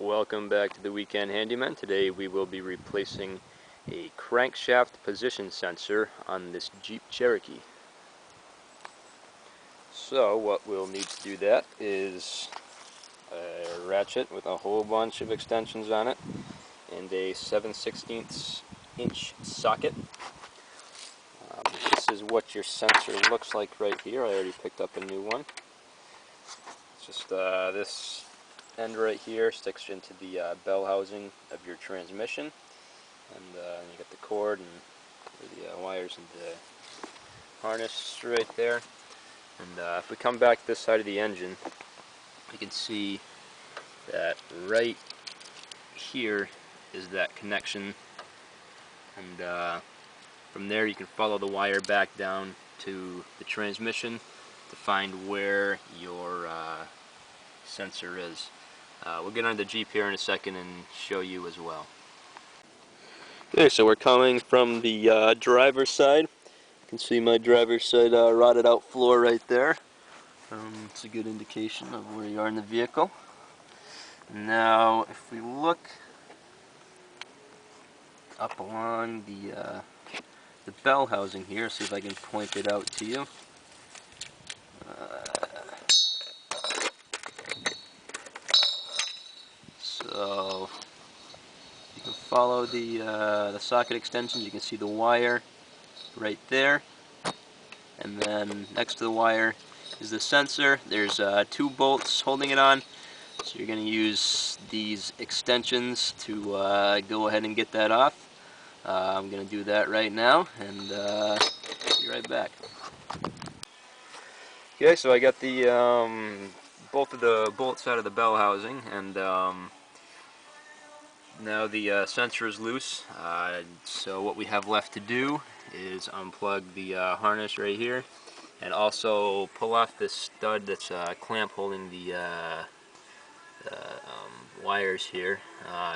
Welcome back to the Weekend Handyman. Today we will be replacing a crankshaft position sensor on this Jeep Cherokee. So what we'll need to do that is a ratchet with a whole bunch of extensions on it and a 7/16 inch socket. This is what your sensor looks like right here. I already picked up a new one. It's just this end right here sticks into the bell housing of your transmission, and you got the cord and the wires and the harness right there. And if we come back to this side of the engine, you can see that right here is that connection, and from there you can follow the wire back down to the transmission to find where your sensor is. We'll get on the Jeep here in a second and show you as well. Okay, so we're coming from the driver's side. You can see my driver's side rotted out floor right there. It's a good indication of where you are in the vehicle. Now, if we look up along the bell housing here, see if I can point it out to you. So you can follow the socket extensions. You can see the wire right there, and then next to the wire is the sensor. There's two bolts holding it on, so you're going to use these extensions to go ahead and get that off. I'm going to do that right now, and be right back. Okay, so I got the both of the bolts out of the bell housing, and now the sensor is loose. So what we have left to do is unplug the harness right here, and also pull off this stud that's clamp holding the wires here.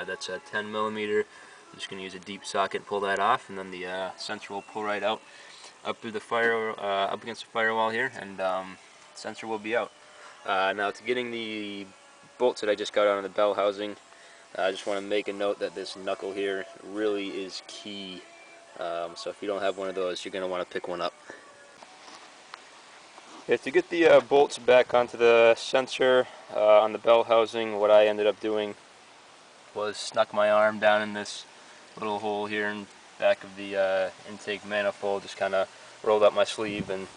That's a 10 millimeter. I'm just going to use a deep socket, pull that off, and then the sensor will pull right out up through the up against the firewall here, and sensor will be out. Now, to getting the bolts that I just got out of the bell housing, I just want to make a note that this knuckle here really is key. So if you don't have one of those, you're going to want to pick one up. Okay, to get the bolts back onto the sensor on the bell housing, what I ended up doing was snuck my arm down in this little hole here in back of the intake manifold, just kind of rolled up my sleeve and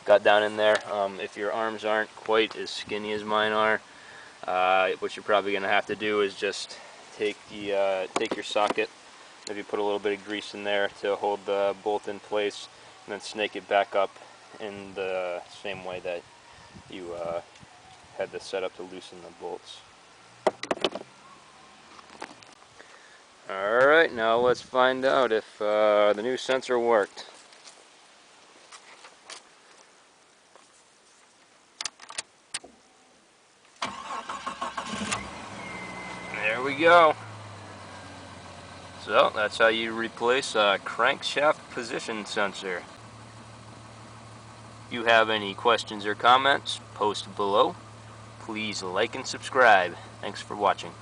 got down in there. If your arms aren't quite as skinny as mine are, what you're probably going to have to do is just take your socket, maybe put a little bit of grease in there to hold the bolt in place, and then snake it back up in the same way that you had this set up to loosen the bolts. Alright, now let's find out if the new sensor worked. There we go. So that's how you replace a crankshaft position sensor. If you have any questions or comments, post below. Please like and subscribe. Thanks for watching.